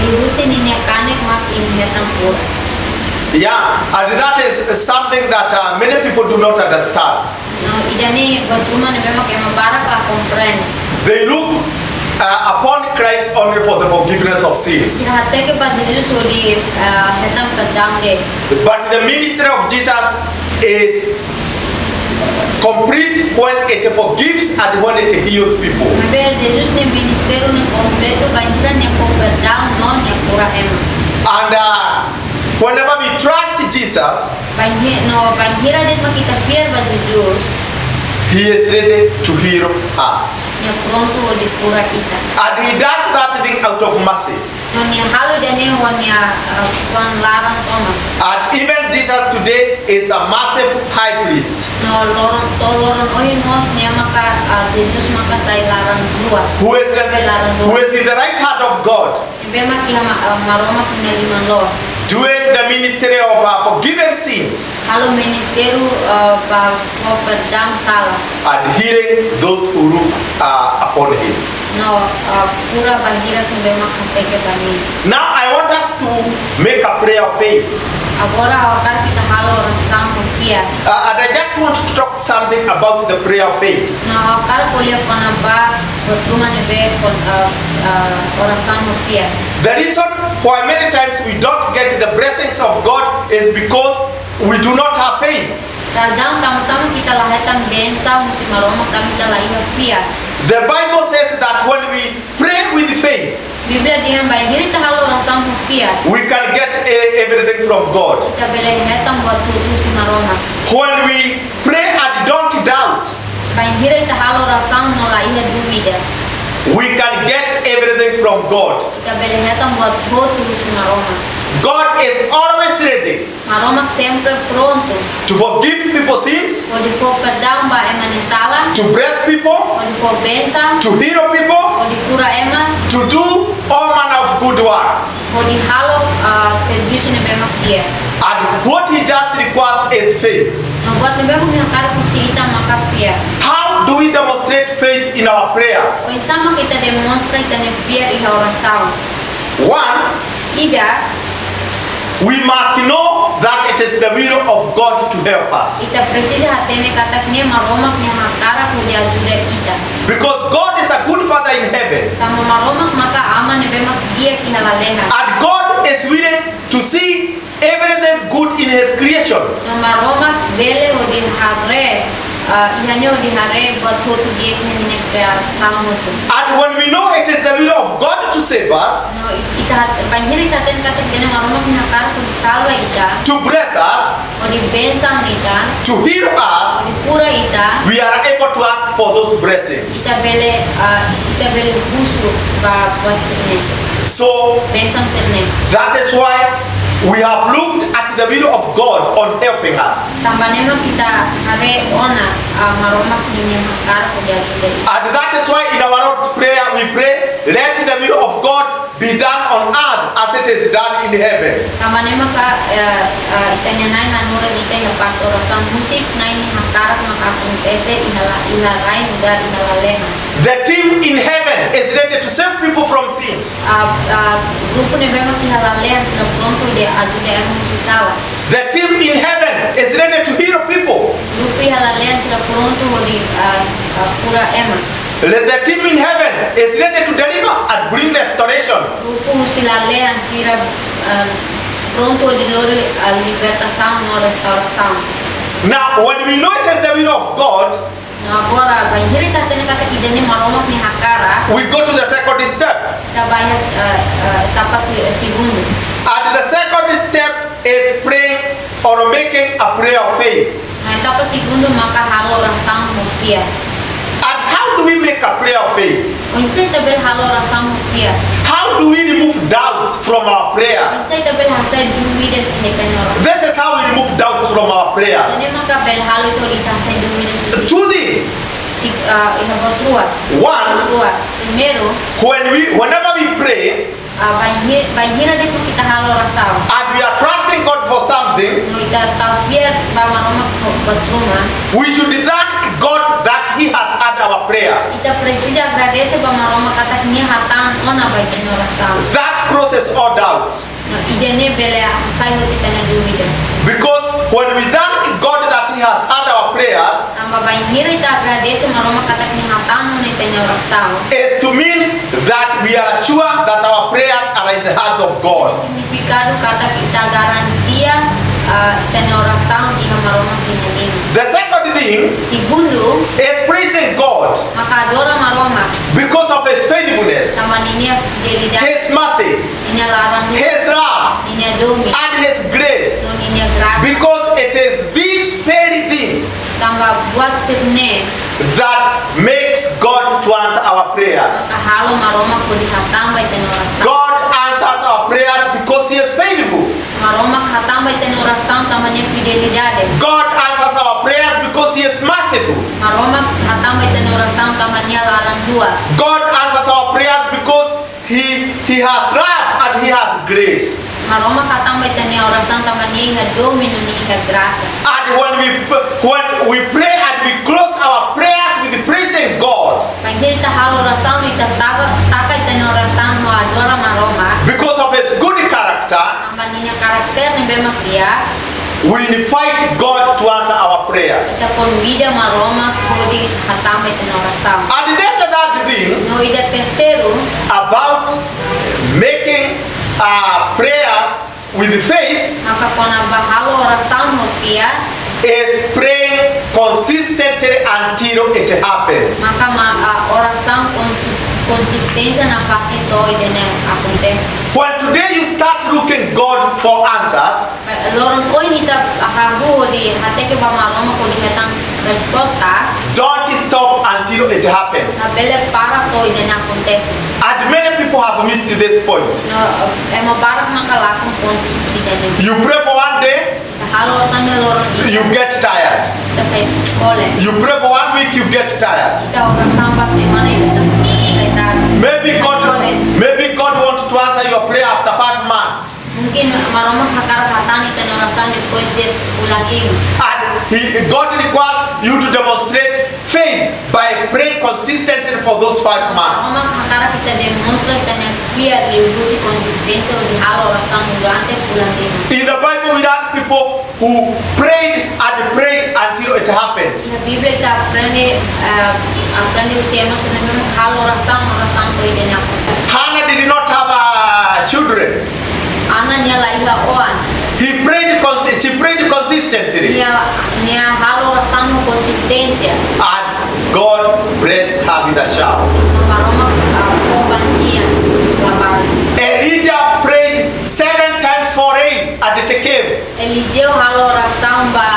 Lihusin nini kanek mak inhetan pura. Yeah, and that is something that many people do not understand. No, idani bertruma ne memang yang barak la comprende. They look upon Christ only for the forgiveness of sins. Hati ke pas Jesus odi hetam pedang de. But the ministry of Jesus is complete when it forgives and when it heals people. Maibe Jesus ne ministerio ne completo wainhira ne pedang non ne pura ema. And whenever we trust Jesus, Wainhira de kita fiar ba Jesus. He is ready to heal us. Ne pronto odi pura ita. And He does that thing out of mercy. No ne halu de ne honya wan larang toma. And even Jesus today is a massive high priest. No loron ohin mos ne maka Jesus maka sai larang dua. Who is in the right hand of God, Bema ki Maromak ne liman lo. doing the ministry of forgiving sins Halo ministerio ba pedang salah. and healing those who look upon Him. No pura wainhira ke bema kateke bani. Now I want us to make a prayer of faith. Agora awakar kita halo rasam fiar. And I just want to talk something about the prayer of faith. Na awakar kuliah kona ba bertruma ne be kon rasam fiar. The reason why many times we don't get the blessings of God is because we do not have faith. Radang sama-sama kita lahetam densa musim Maromak kami kita lahir fiar. The Bible says that when we pray with faith, Biblia dihan wainhira ta halo rasam fiar. we can get everything from God. Kita boleh hetam buat musim Maromak. When we pray and don't doubt, Wainhira ta halo rasam no lahir duvida. we can get everything from God. Kita boleh hetam buat musim Maromak. God is always ready Maromak sempre pronto. to forgive people's sins, Odi for pedang ba emane salah. to bless people, Odi for bensa. to heal people, Odi pura ema. to do all manner of good work. Odi halo serviço ne bemak dia. And what He just requires is faith. No buat ne bemak ne kar kusita maka fiar. How do we demonstrate faith in our prayers? O sama kita demonstra kita ne fiar i oração. One, Ida we must know that it is the will of God to help us. kita precisa hatene katak ne Maromak ne hakara ko dia ajuda kita. Because God is a good Father in heaven. Kama Maromak maka ama ne bemak dia ki halaleha. And God is willing to see everything good in His creation. No Maromak bele odi hare ihane odi hare buat hotu dia ki ne kreação hotu. And when we know it is the will of God to save us, No kita wainhira katen katak ne Maromak ne hakara ko salva ita. to bless us, Odi bensa ita. to heal us, Odi pura ita. we are able to ask for those blessings. Kita bele husu ba buat sini. So Bensa sini. that is why we have looked at the will of God on helping us. Tambahnya kita hare ona Maromak ini hakar ko dia ajuda. And that is why in our Lord's Prayer we pray, let the will of God be done on earth as it is done in heaven. Tambahnya maka itanya nai hanura kita ya pak orasan musik nai ni hakar maka akuntese iharai udah ihalaleha. The team in heaven is ready to save people from sins. Grupo ne bema ihalaleha sila pronto dia ajuda yang musik salah. The team in heaven is ready to heal people. Grupo ihalaleha sila pronto di pura ema. The team in heaven is ready to deliver and bring restoration. Grupo usilaleha sira pronto di lori libertação no restauração. Now, when we know it is the will of God, Agora, wainhira katene kata idane Maromak ni hakara, we go to the second step. tabaya etapa segundo. And the second step is praying or making a prayer of faith. Na etapa segundo maka halo rasang mufia. And how do we make a prayer of faith? Unsay tabel halo rasang mufia. How do we remove doubts from our prayers? Unsay tabel hasay duwides ni kanora. This is how we remove doubts from our prayers. Ini maka bel halo itu ditasay duwides. Two things. Inabotrua. One, Primero, whenever we pray wainhira dito kita halo rasang. and we are trusting God for something, No ita tafiat ba Maromak batruma. we should thank God that He has heard our prayers. Kita precisa agradecer para Maroma katak ni hatan ona ba itani oração. That crosses all doubts. No idene bele sai ho kita na dúvida. Because when we thank God that He has heard our prayers, Amba wainhira ita agradecer Maroma katak ni hatan ona itani oração. is to mean that we are sure that our prayers are in the heart of God. Significado kata kita garantia itani oração di Maroma kinani. The second thing Segundo, is praising God maka adora Maroma because of His faithfulness, sama ninia fidelidade, His mercy, ninia larang, His love, ninia domi, and His grace. no ninia graça. Because it is these very things Tambah buat sirne that makes God to answer our prayers. kahalo Maroma ko dihatamba itani oração. God answers our prayers because He is faithful. Maroma hatamba itani oração tama niya fidelidade. God answers our prayers because He is merciful. Maroma hatamba itani oração tama niya larang dua. God answers our prayers because He has love and He has grace. Maroma hatamba itani oração tama niya domi no niya graça. And when we pray and we close our prayers with praising God, Panggil tahalo oração ita taka itani oração no adora Maroma. because of His good character, Amba niya karakter ni bema kriya. we invite God to answer our prayers. Kita convida Maroma hodi hatamba itani oração. And then the third thing No ida terceiro about making prayers with faith maka kona bahalo oração no fia. is praying consistently until it happens. Maka oração consistência na parte doida né acontece. When today you start looking God for answers, Lorong oi nita hagu di hati ke bamaroma ko dihetang resposta. don't stop until it happens. Abele para doida na acontece. And many people have missed this point. No emo para makalakong pontos tidak ni. You pray for one day, Halo oração de lorong you get tired. kita say kole. You pray for 1 week, you get tired. Kita oração pas semana kita say Maybe God wants to answer your prayer after 5 months. mungkin maroma hakar hatani kan oração depois de ulagi. And God requires you to demonstrate faith by praying consistently for those 5 months. Maroma hakar kita demonstra kan fiat liusi konsistência di halo oração durante ulagi. In the Bible, we have people who prayed and prayed until it happened. Na Bíblia kita aprende usia mas na halo oração ko idenya. Hannah did not have children. Ana nia laiha oan. She prayed consistently. Nia halo oração konsistência. And God blessed her with a child. Maroma foban nia labar. Elijah prayed 7 times for rain and it came. Eliseu halo oração ba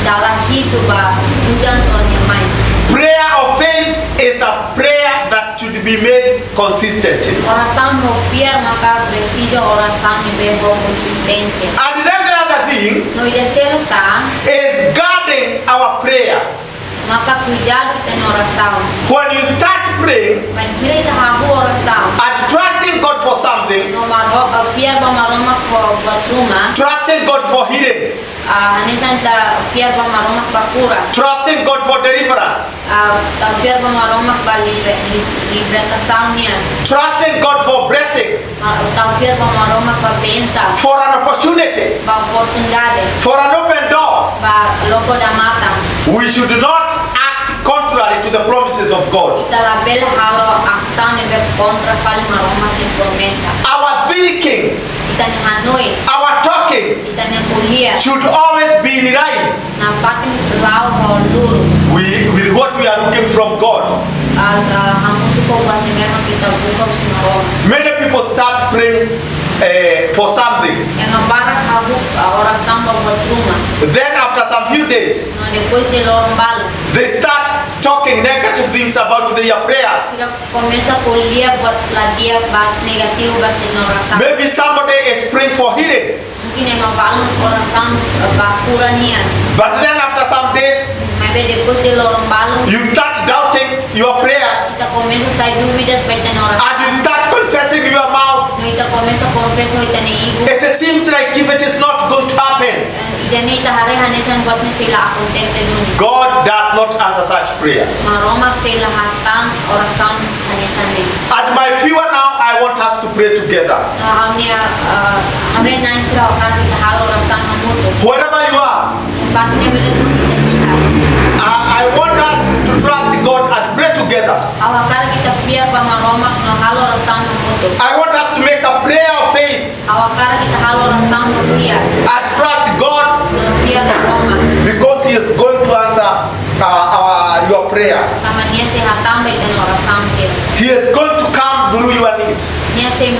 Dala hidu ba hujan tonya mai. Prayer of faith is a prayer that should be made consistently. Oração no fiar maka precisa oração ni bebo konsistência. And then the other thing No ida serta is guarding our prayer. maka cuidado tem oração. When you start praying Mas kira ita habu oração. and trusting God for something, No maro fiar ba maroma ko batruma. trusting God for healing, Hanisan ta fiar ba maroma bakura. trusting God for deliverance, Ta fiar ba maroma ba libertação nia. trusting God for blessing, Ta fiar ba maroma ba benção. for an opportunity, Ba oportunidade. for an open door, Ba logo da mata. we should not act contrary to the promises of God. Kita label halo ação ni be contra fali maroma tem promessa. Our thinking, Kita ni Hanoi. our talking Kita ni kuliah. should always be in line Na patin lau ba luru. with what we are looking from God. Hamun tu ko buat ni memang kita buka si maroma. Many people start praying for something. Yang barak habuk orang samba buat rumah. Then after some few days, No depois de lorong balu. they start talking negative things about their prayers. Kita começa a kuliah buat lagi bas negatif bas ni orang samba. Maybe somebody is praying for healing, Mungkin yang mabalun orang samba bakura nian. but then after some days, Maybe depois de lorong balu. you start doubting your prayers Kita começa a sair dúvidas para ter orang. and you start confessing with your mouth. No kita começa a confessar kita ni ibu. It seems like if it is not going to happen, Jadi tahare hanesan buat ni sila acontece dulu. God does not answer such prayers. Maromak sila hatang orang sam hanesan ni. At my funeral now, I want us to pray together. Hamnya hamre nain sila orang kita hal orang sam hamutu. Wherever you are, Patnya beda tu kita kita. I want us to trust God and pray together. Awakar kita biar pamaromak no hal orang sam hamutu. I want us to make a prayer of faith Awakar kita hal orang sam biar. and trust God No biar maromak. because He is going to answer your prayer. Sama dia si hatang baik dan orang sam sila. He is going to come through your need. Dia si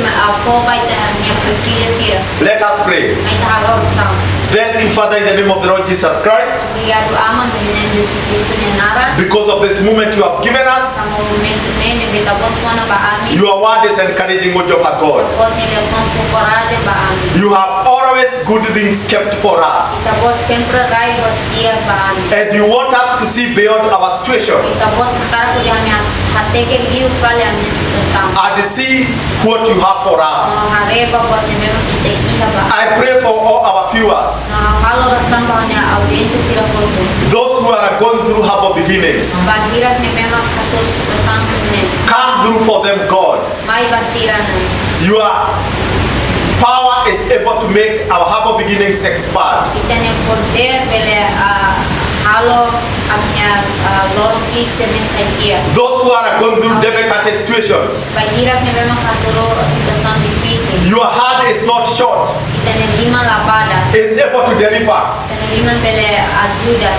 po baik dan dia presiden sila. Let us pray. Ay hal orang sam. Thank you, Father, in the name of the Lord Jesus Christ, Biar aman dengan Yesus Kristus yang nara. because of this moment you have given us. Kamu momentum ini beta bon pona ba ami. Your word is encouraging, O Jehovah God. Bot telepon su coragem ba ami. You have always good things kept for us, Kita bot sempre rai bot dia ba ami. and you want us to see beyond our situation Kita bot perkara ko dia ami hati ke liu fali ami tentang. and see what you have for us. No hare ba bot ni memang kita iha ba. I pray for all our viewers, No kalau rasam ba ni audiensi sila foto. those who are going through humble beginnings. Bahirat ni memang kasul pesang ni. Come through for them, God. Mai basira ni. Your power is able to make our humble beginnings expand. Kita ni poder bele halo amnya lorong kik seni saya. Those who are going through difficult situations, Bahirat ni memang kasuro situasi difícil. your heart is not short, Kita ni lima lapada. is able to deliver, Kita ni lima bele ajuda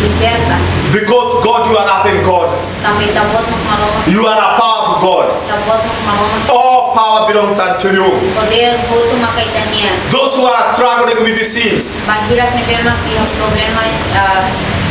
liberta. because God, you are nothing God. Kami tabot maromak. You are a powerful God. Tabot maromak. All power belongs unto you. Poder butuh makaitania. Those who are struggling with the sins, Bahirat ni memang punya problema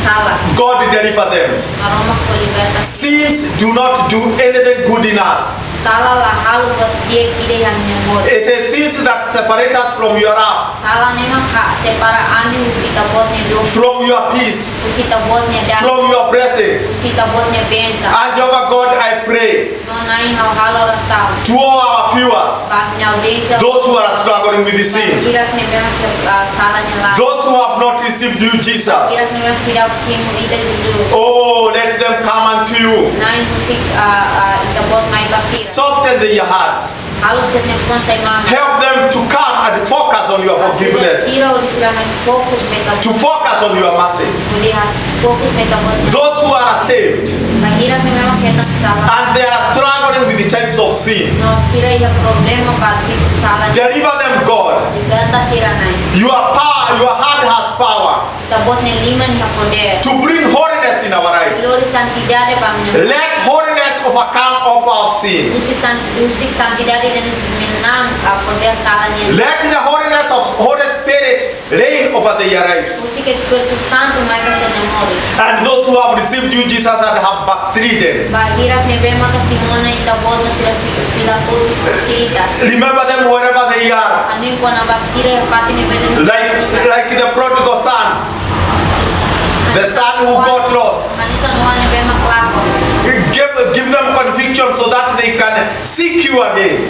salah. God deliver them. Maromak ko liberta. Sins do not do anything good in us. Salah lah hal buat dia kiri yang nyemor. It is sins that separate us from your love, Salah memang kak separa ami usita botnya do. from your peace, Usita botnya dah. from your blessings. Usita botnya bensa. And Jehovah God, I pray Nonai hal hal orang sah. to all our viewers, Bahnya desa. those who are struggling with the sins, Bahirat ni memang salahnya lah. those who have not received you, Jesus. Bahirat ni memang tidak simu ida dulu. Oh, let them come unto you. Nai musik ita bot mai basira. Soften their hearts. Halus setnya pun saya mama. Help them to come and focus on your forgiveness, Sira udah sila main fokus beta. to focus on your mercy. Melihat fokus beta botnya. Those who are saved Bahirat ni memang kita salah. and they are struggling with the types of sin, No sira ia problema pati salah. deliver them, God. Liberta sira nai. Your power, your hand has power Kita botnya lima ni poder. to bring holiness in our life. Lori santidade pamnya. Let holiness overcome all of sin. Usik santidade dan menang poder salahnya. Let the holiness of Holy Spirit reign over their lives. Usik Espiritu Santo mai pasal Moris. And those who have received you, Jesus, and have backslidden, Bahirat ni bema kasi mona ita botnya sila pila putu sita. remember them wherever they are. Anu ko na basira pati ni bena. Like the prodigal son, the son who got lost. Manisa nuan ni bema kelako. Give them conviction so that they can seek you again.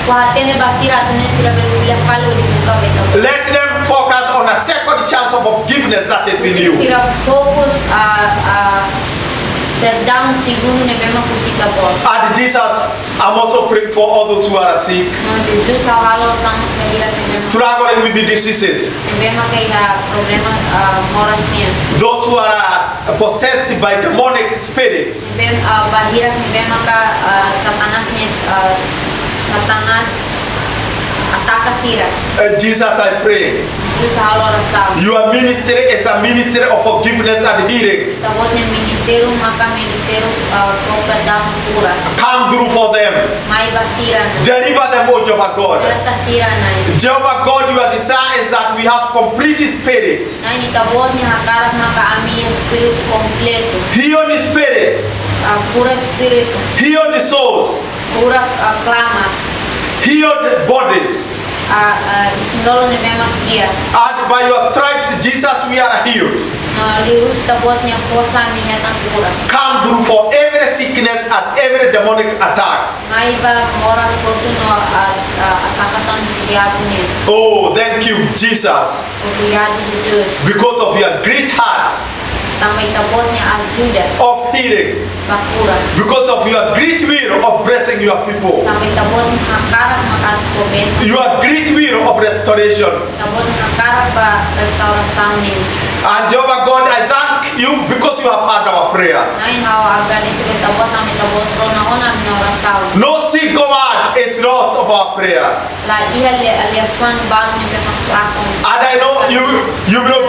Kuhatene basira tu ni sila bila palu dibuka beta. Let them focus on a second chance of forgiveness that is in you. Sila fokus perdão segundo ni bema kusita bot. And Jesus, I'm also praying for all those who are sick, No Jesus halo sama bahirat ni bema. struggling with the diseases, Ni bema kaya problema moras niya. those who are possessed by demonic spirits. Bahirat ni bema ka satanas ni satanas ataka sira. Jesus, I pray, Jesus halo rasam. your ministry is a ministry of forgiveness and healing. Tabotnya ministeru maka ministeru perdão pura. Come through for them. Mai basira. Deliver them, O Jehovah God. Delta sira nai. Jehovah God, your desire is that we have complete spirit. Nai ni tabotnya hakarat maka ami espiritu completo. Heal the spirits, Pura espiritu. heal the souls, Pura clama. heal the bodies. Isindolo ni memang dia. And by your stripes, Jesus, we are healed. lius tabotnya kuasa ni hetang pura. Come through for every sickness and every demonic attack. Maibe Maromak foto no atakasan sidiapunya. Oh, thank you, Jesus, Obrigado Jesus. because of your great heart Também tabotnya ajuda of healing, bakura. because of your great will of blessing your people, Também tabotnya hakarat makat probensa. your great will of restoration. Tabotnya hakarat ba restauração ni. And Jehovah God, I thank you because you have heard our prayers. Nai hau agradece be tabot nami tabot rona ona na oração. No single word is lost of our prayers. La iha le fan baru ni be maklakon. And I know you will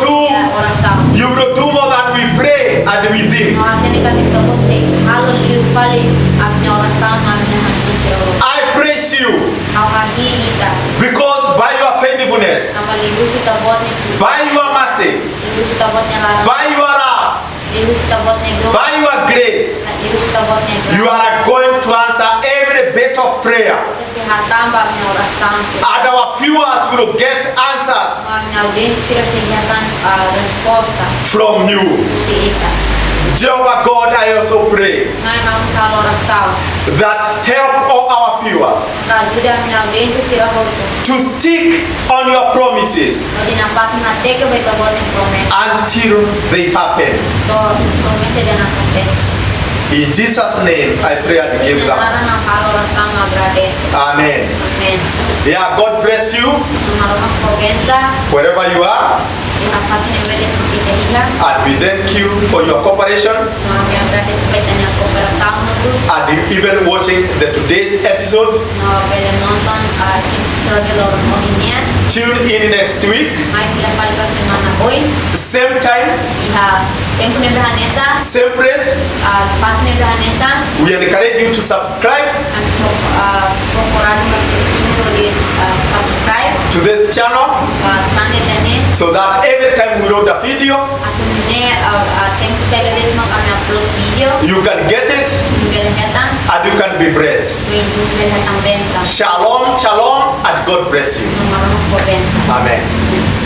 do more than we pray and we think. No hati ni katik tabot se HARE LIU FALI apnya oração amnya hati se oro. I praise you Hau hati kita. because by your faithfulness, Nama lius tabot ni. by your mercy, Lius tabotnya la. by your love, Lius tabotnya go. by your grace, Lius tabotnya go. you are going to answer every bit of prayer. Kesehatan amnya oração. And our viewers will get answers Amnya audiensi kesehatan resposta. from you. Si ita. Jehovah God, I also pray Nai hau salo oração. that help all our viewers Ajuda amnya audiensi sira hotu. to stick on your promises Odi nampak nateke be tabotnya promesa. until they happen. To promesa dan acontece. In Jesus' name, I pray and give Nara thanks. na halo oração agradece. Amen. Amen. Yeah, God bless you Maromak probensa. wherever you are. Ihapati ni bede kita iha. And we thank you for your cooperation Kami agradece be tanya kooperação nutu. and even watching the today's episode. No bele nonton episode lor mohinian. Tune in next week, Mai pila palika semana boy. same time, Iha tempo ni Hanesa. same place. Tempat ni Hanesa. We encourage you to subscribe Kami prokurasi masih di subscribe to this channel channel ini. so that every time we load a video, Aku ni tempo saya lihat mak kami upload video. you can get it Bel hetang, and you can be blessed. bel hetang bensa. Shalom, shalom, and God bless you. Nomor bensa. Amen.